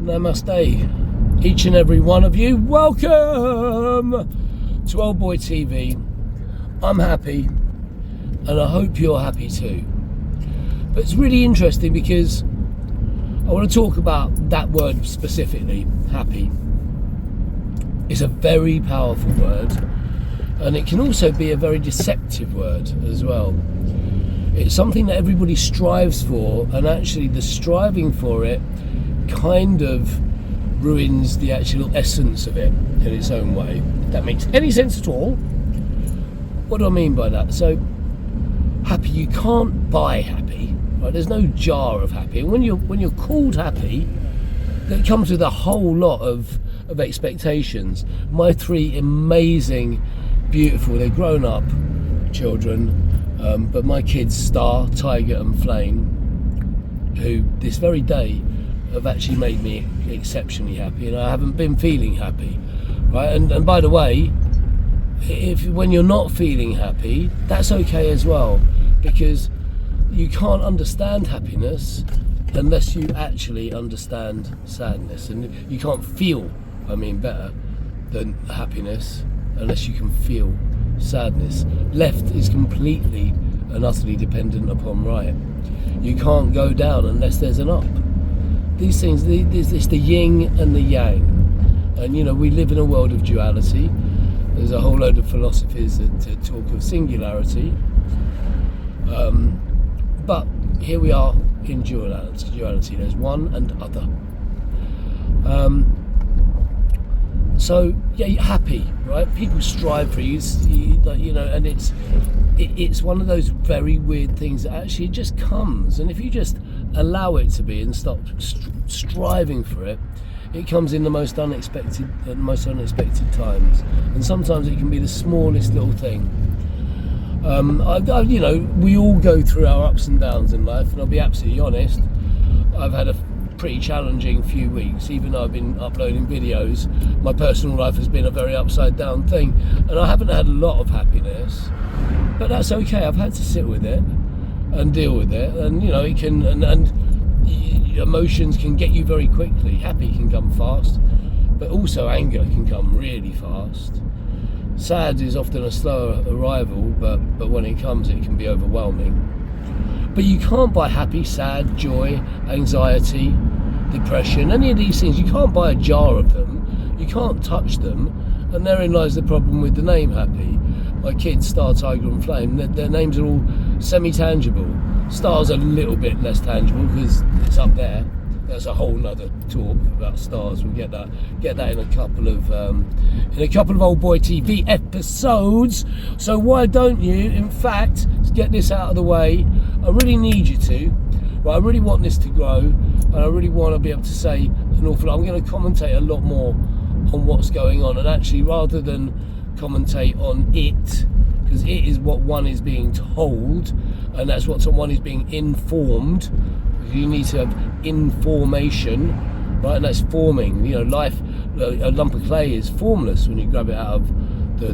Namaste, each and every one of you. Welcome to Old Boy TV. I'm happy, and I hope you're happy too. But it's really interesting because I want to talk about that word specifically, happy. It's a very powerful word, and it can also be a very deceptive word as well. It's something that everybody strives for, and actually the striving for it kind of ruins the actual essence of it in its own way. If that makes any sense at all. What do I mean by that? So, happy, you can't buy happy, right? There's no jar of happy. And when you're called happy, that comes with a whole lot of expectations. My three amazing, beautiful, they're grown up children, but my kids, Star, Tiger and Flame, who this very day have actually made me exceptionally happy, and I haven't been feeling happy, right? And by the way, when you're not feeling happy, that's okay as well, because you can't understand happiness unless you actually understand sadness, and you can't feel, better than happiness unless you can feel sadness. Left is completely and utterly dependent upon right. You can't go down unless there's an up. These things, it's the yin and the yang, and we live in a world of duality. There's a whole load of philosophies that talk of singularity, but here we are in duality. There's one and other. So yeah, you're happy, right? People strive for you, and it's one of those very weird things that actually just comes, and if you just allow it to be and stop striving for it, it comes in the most unexpected times, and sometimes it can be the smallest little thing. We all go through our ups and downs in life, and I'll be absolutely honest, I've had a pretty challenging few weeks. Even though I've been uploading videos, my personal life has been a very upside down thing, and I haven't had a lot of happiness, but that's okay. I've had to sit with it and deal with it, and it can, and emotions can get you very quickly. Happy can come fast, but also anger can come really fast. Sad is often a slower arrival, but when it comes, it can be overwhelming. But you can't buy happy, sad, joy, anxiety, depression, any of these things. You can't buy a jar of them. You can't touch them, and therein lies the problem with the name happy. My kids, Star, Tiger and Flame, their names are all semi-tangible. Star's a little bit less tangible because it's up there. That's a whole nother talk about stars. We'll get that in a couple of Old Boy TV episodes. So why don't you, in fact, get this out of the way? I really need you to. Right, I really want this to grow, and I really want to be able to say an awful lot. I'm going to commentate a lot more on what's going on, and actually, rather than commentate on it, because it is what one is being told, and that's what someone is being informed. You need to have information, right? And that's forming. Life, a lump of clay is formless when you grab it out of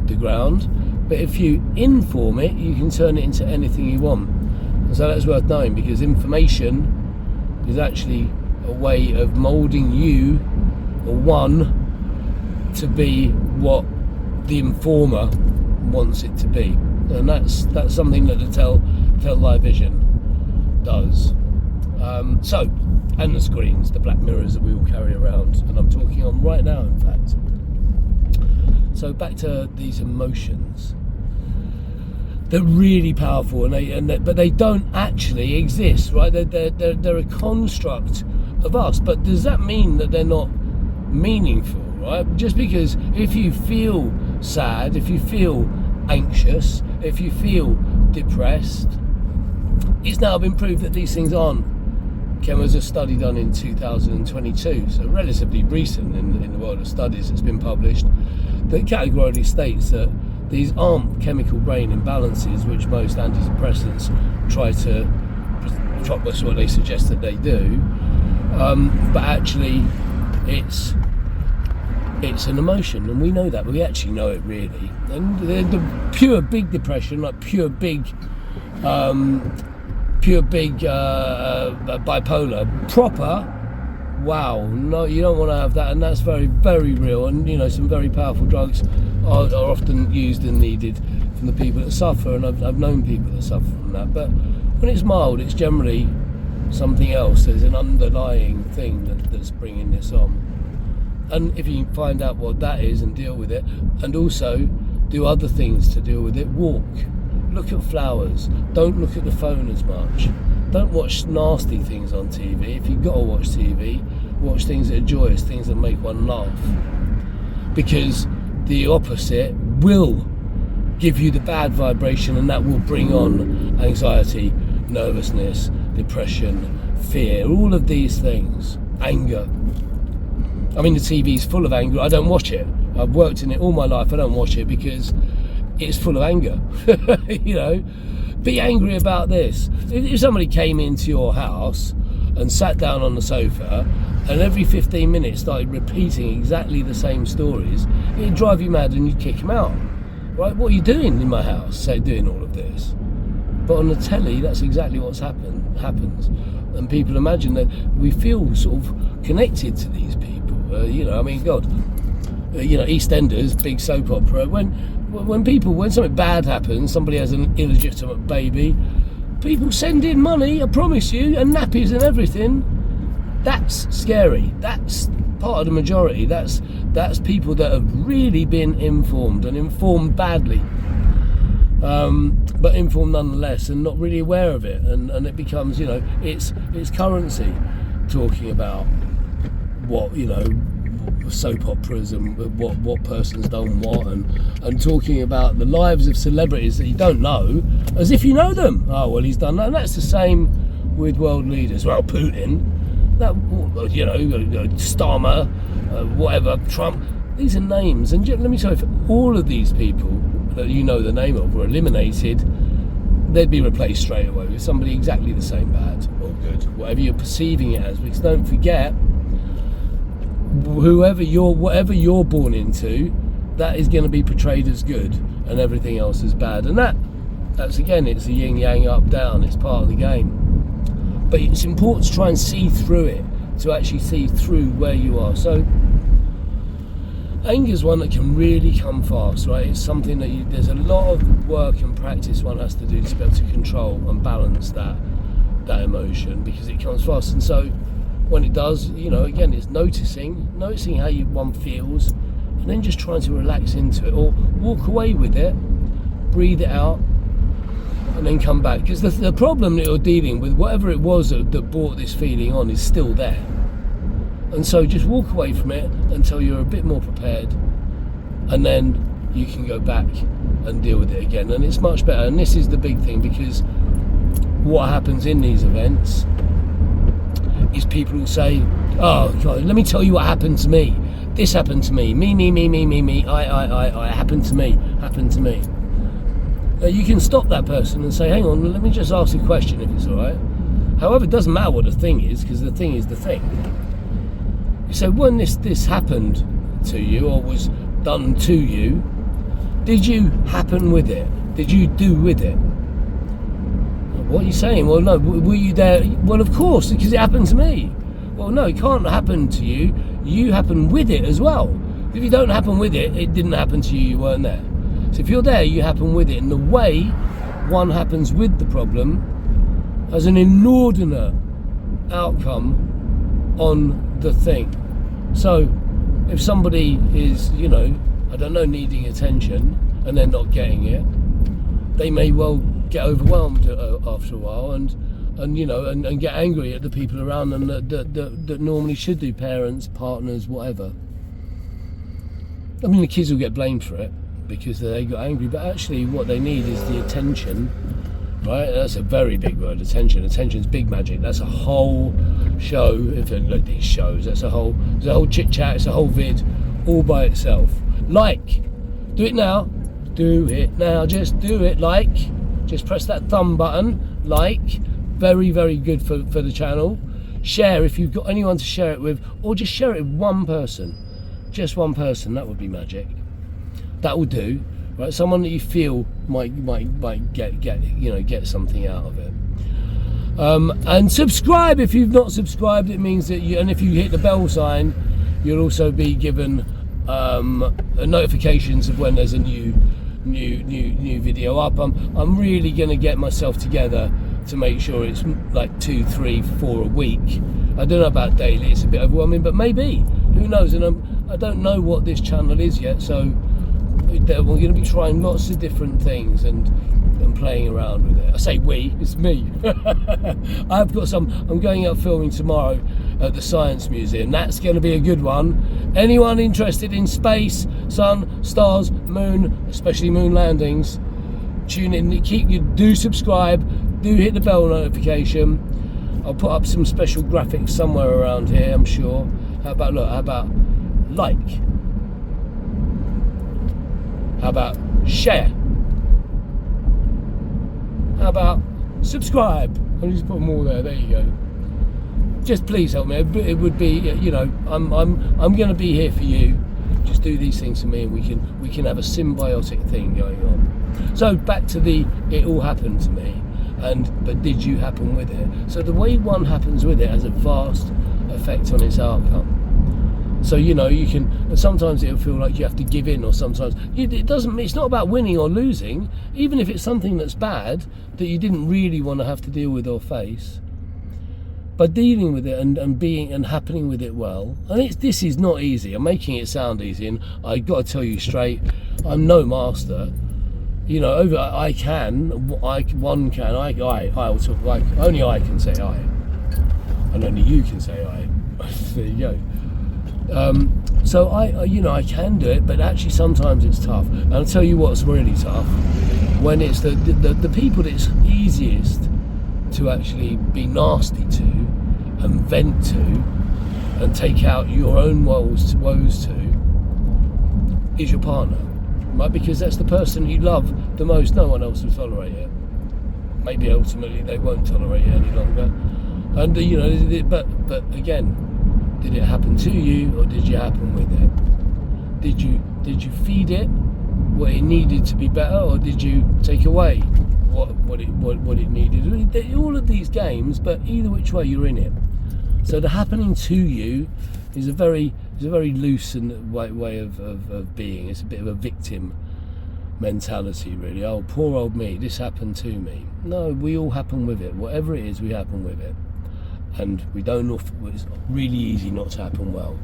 the ground. But if you inform it, you can turn it into anything you want. And so that's worth knowing, because information is actually a way of moulding you, or one, to be what the informer wants it to be. And that's something that the Tell Live Vision does. And the screens, the black mirrors that we all carry around, and I'm talking on right now, in fact. So back to these emotions. They're really powerful, but they don't actually exist, right? They're a construct of us. But does that mean that they're not meaningful, right? Just because if you feel sad, if you feel anxious, if you feel depressed, it's now been proved that these things aren't. There was a study done in 2022, so relatively recent in the world of studies that's been published, that categorically states that these aren't chemical brain imbalances, which most antidepressants try to, that's what they suggest that they do, but actually it's an emotion, and we know that. We actually know it really. And the pure big depression, like pure big bipolar, proper wow, no, you don't want to have that, and that's very, very real. And some very powerful drugs are often used and needed from the people that suffer, and I've known people that suffer from that. But when it's mild, it's generally something else. There's an underlying thing that's bringing this on. And if you find out what that is and deal with it, and also do other things to deal with it, walk, look at flowers, don't look at the phone as much, don't watch nasty things on TV. If you've got to watch TV, watch things that are joyous, things that make one laugh, because the opposite will give you the bad vibration, and that will bring on anxiety, nervousness, depression, fear, all of these things, anger. I mean, the TV's full of anger. I don't watch it. I've worked in it all my life. I don't watch it because it's full of anger. Be angry about this. If somebody came into your house and sat down on the sofa and every 15 minutes started repeating exactly the same stories, it'd drive you mad and you'd kick them out. Right? What are you doing in my house? Say, doing all of this. But on the telly, that's exactly what's happens. And people imagine that we feel sort of connected to these people. God, EastEnders, big soap opera. When something bad happens, somebody has an illegitimate baby, people send in money, I promise you, and nappies and everything. That's scary. That's part of the majority. That's people that have really been informed, and informed badly. But informed nonetheless, and not really aware of it, and it becomes, it's currency, talking about what soap operas and what person's done what, and talking about the lives of celebrities that you don't know as if you know them. Oh well, he's done that, and that's the same with world leaders. Well, Putin, that Starmer, whatever, Trump. These are names, and let me tell you, if all of these people that you know the name of were eliminated, they'd be replaced straight away with somebody exactly the same, bad or good, whatever you're perceiving it as. Because don't forget, whatever you're born into, that is going to be portrayed as good, and everything else is bad. And that's again, it's a yin yang, up down. It's part of the game. But it's important to try and see through it, to actually see through where you are. So anger is one that can really come fast, right? It's something that there's a lot of work and practice one has to do to be able to control and balance that emotion, because it comes fast. And so when it does, again, it's noticing how one feels, and then just trying to relax into it, or walk away with it, breathe it out, and then come back. Because the problem that you're dealing with, whatever it was that brought this feeling on, is still there. And so just walk away from it until you're a bit more prepared, and then you can go back and deal with it again. And it's much better. And this is the big thing, because what happens in these events is people will say, oh God, let me tell you what happened to me. This happened to me. Me. I happened to me. You can stop that person and say, hang on, let me just ask a question, if it's all right. However, it doesn't matter what the thing is, because the thing is the thing. So when this happened to you, or was done to you, did you happen with it? Did you do with it? What are you saying? Well, no, were you there? Well, of course, because it happened to me. Well, no, it can't happen to you. You happen with it as well. If you don't happen with it, it didn't happen to you, you weren't there. So if you're there, you happen with it. And the way one happens with the problem has an inordinate outcome on the thing. So if somebody is, needing attention, and they're not getting it, they may well get overwhelmed after a while, and get angry at the people around them that normally should do, parents, partners, whatever. I mean, the kids will get blamed for it because they got angry, but actually what they need is the attention, right? That's a very big word, attention. Attention's big magic. That's a whole show. If you look at these shows, there's a whole chit chat, it's a whole vid all by itself. Do it now, just do it. Just press that thumb button, very, very good for the channel. Share if you've got anyone to share it with, or just share it with one person, that would be magic. That will do, right? Someone that you feel might get something out of it. And subscribe if you've not subscribed. It means that and if you hit the bell sign, you'll also be given notifications of when there's a new video up. I'm really going to get myself together to make sure it's like 2, 3, 4 a week. I don't know about daily, it's a bit overwhelming, but maybe, who knows. And I don't know what this channel is yet, so we're going to be trying lots of different things and playing around with it. I say we, it's me. I'm going out filming tomorrow at the Science Museum. That's going to be a good one. Anyone interested in space, sun, stars, moon, especially moon landings, tune in. Do subscribe, do hit the bell notification. I'll put up some special graphics somewhere around here, I'm sure. How about like? How about share? How about subscribe? I'll just put them all there. There you go. Just please help me. It would be, you know, I'm going to be here for you. Just do these things for me, and we can have a symbiotic thing going on. So back to it all happened to me, but did you happen with it? So the way one happens with it has a vast effect on its outcome. So, you know, you can, and sometimes it'll feel like you have to give in, or sometimes it's not about winning or losing, even if it's something that's bad that you didn't really want to have to deal with or face. But dealing with it and being and happening with it well, and this is not easy. I'm making it sound easy, and I've got to tell you straight, I'm no master. You know, only I can say I, and only you can say I. There you go. So I can do it, but actually sometimes it's tough. And I'll tell you what's really tough, when it's the people that's easiest to actually be nasty to and vent to and take out your own woes to is your partner, right? Because that's the person you love the most. No one else will tolerate it. Maybe ultimately they won't tolerate it any longer. And you know, but again, did it happen to you, or did you happen with it? Did you feed it what it needed to be better, or did you take away what it needed? All of these games, but either which way, you're in it. So the happening to you is a very loose and way of being. It's a bit of a victim mentality, really. Oh, poor old me, this happened to me. No, we all happen with it. Whatever it is, we happen with it. And it's really easy not to happen well.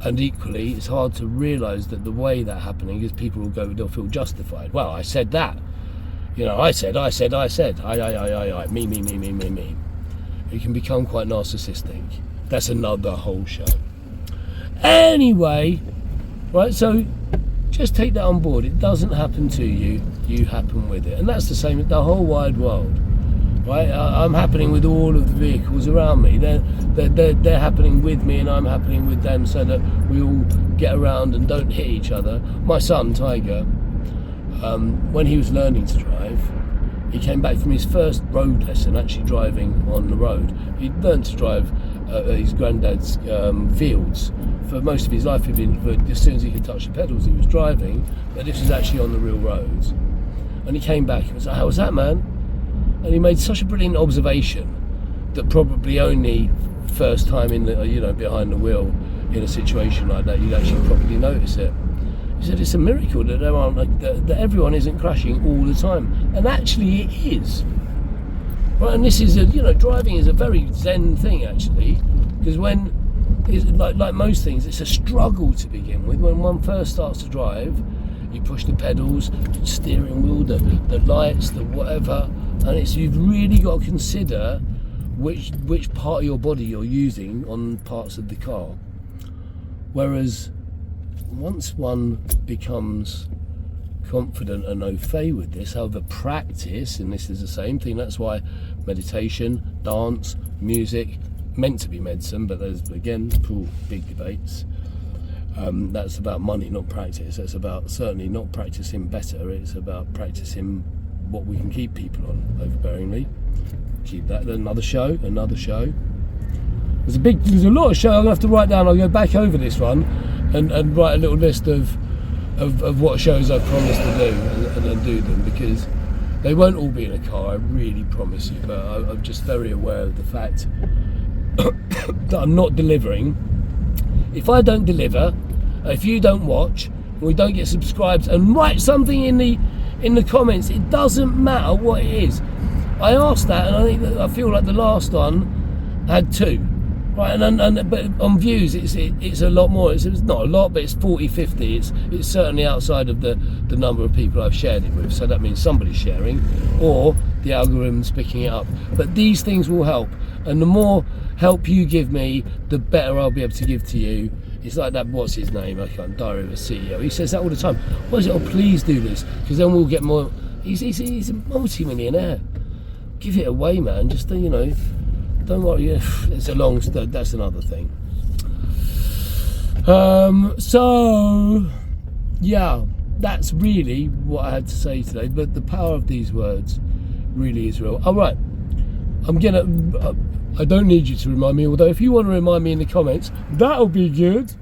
And equally, it's hard to realise that the way that happening is they'll feel justified. Well, I said that. You know, I said. I, me. It can become quite narcissistic. That's another whole show. Anyway, right, so just take that on board. It doesn't happen to you, you happen with it. And that's the same with the whole wide world. Right? I'm happening with all of the vehicles around me. They're happening with me, and I'm happening with them, so that we all get around and don't hit each other. My son, Tiger, when he was learning to drive, he came back from his first road lesson, actually driving on the road. He'd learned to drive his granddad's fields. For most of his life, as soon as he could touch the pedals, he was driving, but this was actually on the real roads. And he came back and was like, "How was that, man?" And he made such a brilliant observation that probably only first time in the, behind the wheel in a situation like that, you'd actually probably notice it. He said it's a miracle that there aren't that everyone isn't crashing all the time, and actually it is. Right, and this is driving is a very zen thing actually, because when it's like most things, it's a struggle to begin with. When one first starts to drive, you push the pedals, the steering wheel, the lights, the whatever. And you've really got to consider which part of your body you're using on parts of the car. Whereas once one becomes confident and au fait with this, however, practice, and this is the same thing, that's why meditation, dance, music, meant to be medicine, but there's again big debates. That's about money, not practice. That's about certainly not practicing better. It's about practicing what we can keep people on overbearingly. Keep that. Another show. There's a lot of shows I'm gonna have to write down. I'll go back over this one and write a little list of what shows I promised to do and do them, because They won't all be in a car, I really promise you, but I'm just very aware of the fact that I'm not delivering. If I don't deliver, if you don't watch, and we don't get subscribed, and write something in the comments, it doesn't matter what it is. I asked that, and I feel like the last one had 2. Right, but on views it's a lot more. It's not a lot, but it's 40, 50. It's certainly outside of the number of people I've shared it with. So that means somebody's sharing, or the algorithm's picking it up. But these things will help, and the more help you give me, the better I'll be able to give to you. It's like that. What's his name? I can't. Diary of a CEO. He says that all the time. What is it? Oh, please do this, because then we'll get more. He's a multi-millionaire. Give it away, man. Just don't worry, it's a long stud, that's another thing. So yeah, that's really what I had to say today, but the power of these words really is real. Alright, I don't need you to remind me, although if you want to remind me in the comments, that'll be good.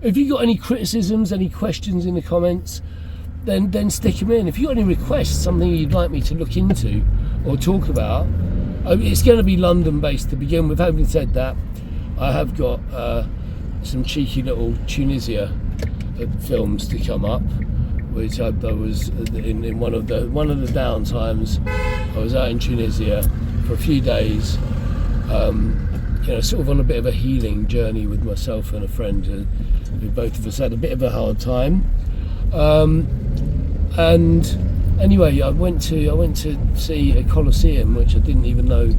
If you got any criticisms, any questions in the comments, then stick them in. If you got any requests, something you'd like me to look into or talk about, it's going to be London based to begin with. Having said that, I have got some cheeky little Tunisia films to come up, which I was in one of the downtimes. I was out in Tunisia for a few days, sort of on a bit of a healing journey with myself and a friend who both of us had a bit of a hard time. And anyway, I went to see a Colosseum, which I didn't even know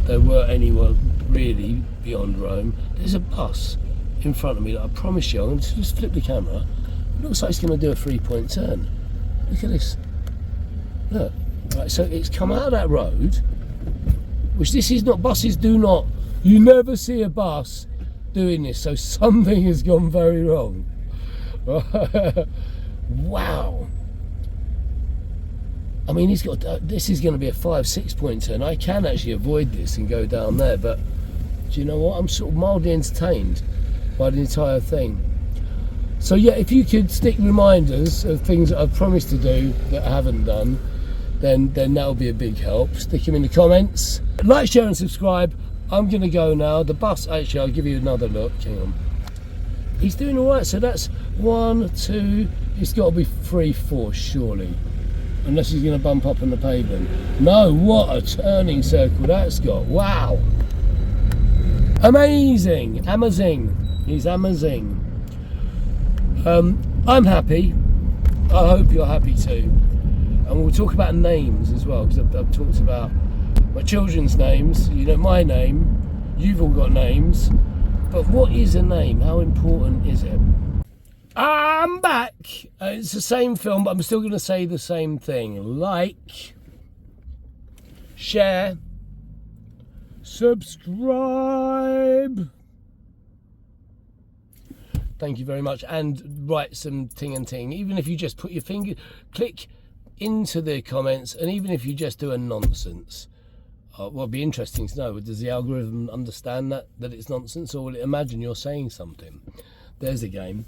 there were anywhere really beyond Rome. There's a bus in front of me that I promise you, I'm going to just flip the camera. It looks like it's going to do a 3-point turn. Look at this. Look. Right, so it's come out of that road, which this is not, buses do not, you never see a bus doing this, so something has gone very wrong. Wow. I mean, he's got. This is going to be a 5-6 point turn. I can actually avoid this and go down there, but do you know what? I'm sort of mildly entertained by the entire thing. So yeah, if you could stick reminders of things that I've promised to do that I haven't done, then that'll be a big help. Stick them in the comments. Like, share, and subscribe. I'm going to go now. The bus. Actually, I'll give you another look. Hang on. He's doing all right. So that's 1, 2. It's got to be 3, 4, surely. Unless he's going to bump up on the pavement. No, what a turning circle that's got. Wow. Amazing. Amazing. He's amazing. I'm happy. I hope you're happy too. And we'll talk about names as well, because I've talked about my children's names. You know, my name. You've all got names. But what is a name? How important is it? I'm back. It's the same film, but I'm still going to say the same thing. Like, share, subscribe. Thank you very much. And write some ting and ting. Even if you just put your finger, click into the comments, and even if you just do a nonsense. Well, it'd be interesting to know, does the algorithm understand that it's nonsense, or will it imagine you're saying something? There's a game.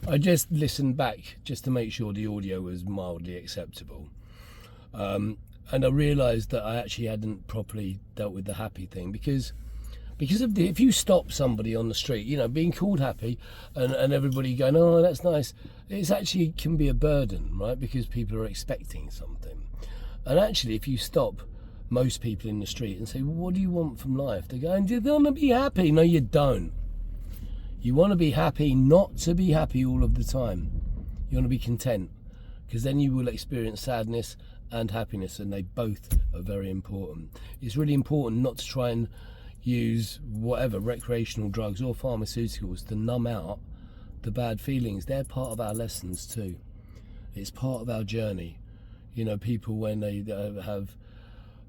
I just listened back just to make sure the audio was mildly acceptable. And I realised that I actually hadn't properly dealt with the happy thing, because of if you stop somebody on the street, you know, being called happy and everybody going, oh, that's nice, it's actually can be a burden, right? Because people are expecting something. And actually, if you stop most people in the street and say, well, what do you want from life? They're going, do you want to be happy? No, you don't. You want to be happy, not to be happy all of the time. You want to be content, because then you will experience sadness and happiness, and they both are very important. It's really important not to try and use whatever recreational drugs or pharmaceuticals to numb out the bad feelings. They're part of our lessons too. It's part of our journey. You know, people when they have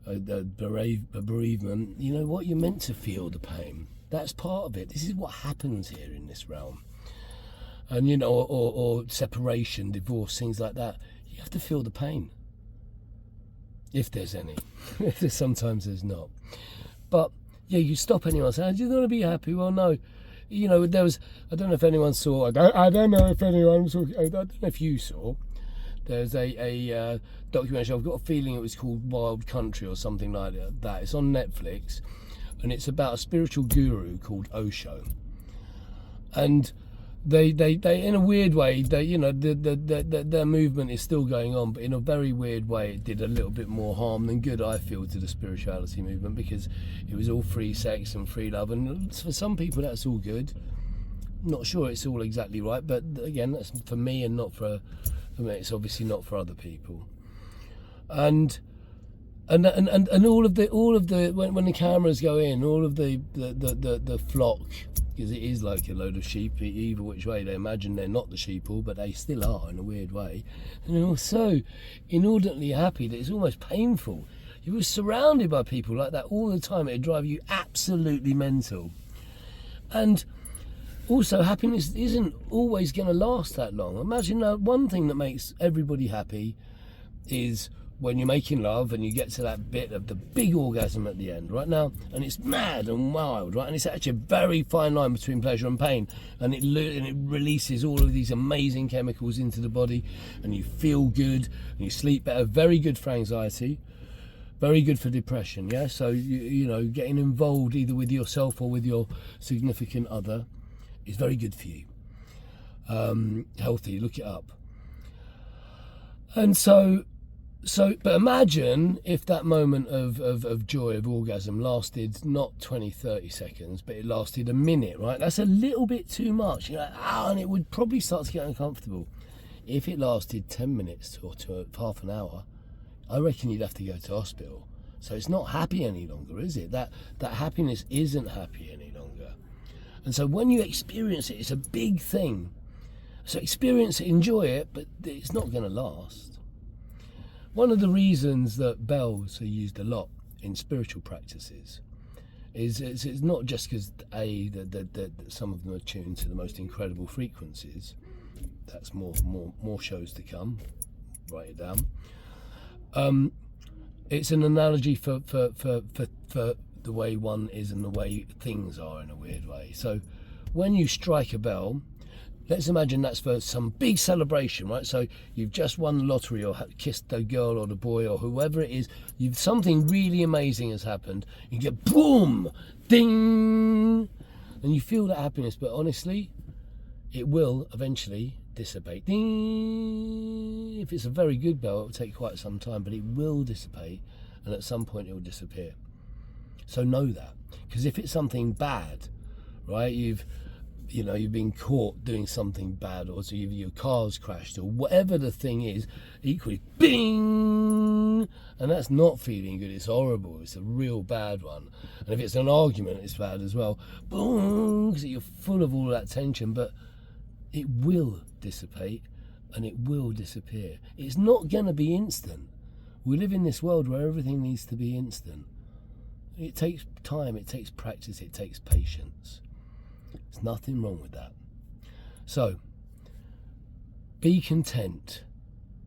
a bereavement, you know what, you're meant to feel the pain. That's part of it. This is what happens here in this realm. And you know, or separation, divorce, things like that. You have to feel the pain, if there's any. Sometimes there's not. But yeah, you stop anyone saying, do you want to be happy? Well, no. You know, there was, I don't know if anyone saw, I don't know if anyone saw, I don't know if you saw, There's a documentary, I've got a feeling it was called Wild Country or something like that. It's on Netflix, and it's about a spiritual guru called Osho. And they in a weird way, their movement is still going on, but in a very weird way it did a little bit more harm than good, I feel, to the spirituality movement, because it was all free sex and free love, and for some people that's all good. Not sure it's all exactly right, but again, that's for me and not for me. It's obviously not for other people. And all of the when the cameras go in, all of the flock, because it is like a load of sheep, either which way they imagine they're not the sheeple, but they still are in a weird way, and they're all so inordinately happy that it's almost painful. You were surrounded by people like that all the time. It'd drive you absolutely mental. And also, happiness isn't always going to last that long. Imagine one thing that makes everybody happy is when you're making love and you get to that bit of the big orgasm at the end, right now, and it's mad and wild, right? And it's actually a very fine line between pleasure and pain, and it releases all of these amazing chemicals into the body, and you feel good and you sleep better. Very good for anxiety, very good for depression. Yeah, so you know, getting involved either with yourself or with your significant other is very good for you. Healthy, look it up. And so, but imagine if that moment of joy, of orgasm, lasted not 20, 30 seconds, but it lasted a minute, right? That's a little bit too much, you know, and it would probably start to get uncomfortable. If it lasted 10 minutes or to half an hour, I reckon you'd have to go to hospital. So it's not happy any longer, is it? That happiness isn't happy any longer. And so when you experience it, it's a big thing. So experience it, enjoy it, but it's not going to last. One of the reasons that bells are used a lot in spiritual practices is it's not just because that some of them are tuned to the most incredible frequencies. That's more shows to come. Write it down. It's an analogy for the way one is and the way things are in a weird way. So when you strike a bell, let's imagine that's for some big celebration, right? So you've just won the lottery or kissed the girl or the boy or whoever it is. Something really amazing has happened. You get boom, ding, and you feel that happiness. But honestly, it will eventually dissipate. Ding. If it's a very good bell, it will take quite some time, but it will dissipate, and at some point it will disappear. So know that, because if it's something bad, right? You've been caught doing something bad, or so your car's crashed, or whatever the thing is, equally, bing! And that's not feeling good, it's horrible, it's a real bad one. And if it's an argument, it's bad as well. Boom! Because you're full of all that tension, but it will dissipate, and it will disappear. It's not going to be instant. We live in this world where everything needs to be instant. It takes time, it takes practice, it takes patience. There's nothing wrong with that. So, be content,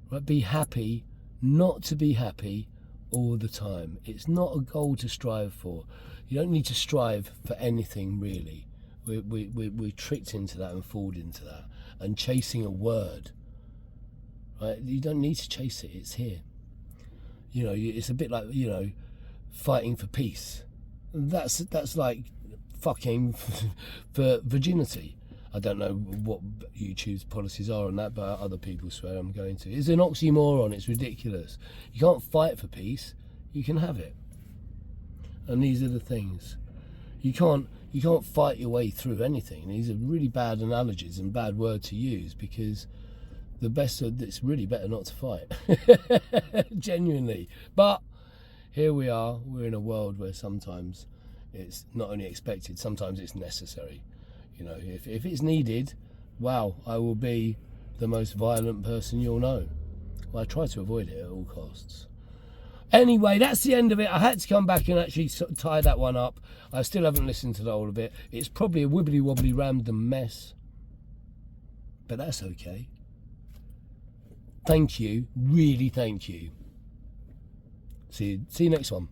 right? Be happy not to be happy all the time. It's not a goal to strive for. You don't need to strive for anything, really. We're tricked into that and fooled into that. And chasing a word, right? You don't need to chase it, it's here. You know, it's a bit like, you know, fighting for peace. That's like fucking for virginity. I don't know what YouTube's policies are on that, but other people swear I'm going to. It's an oxymoron, it's ridiculous. You can't fight for peace, you can have it. And these are the things. You can't fight your way through anything. These are really bad analogies and bad word to use, because it's really better not to fight. Genuinely. But here we are, we're in a world where sometimes it's not only expected, sometimes it's necessary. You know, if it's needed, wow, I will be the most violent person you'll know. Well, I try to avoid it at all costs. Anyway, that's the end of it. I had to come back and actually tie that one up. I still haven't listened to the whole of it. It's probably a wibbly wobbly random mess, but that's okay. Thank you, really thank you. See you next one.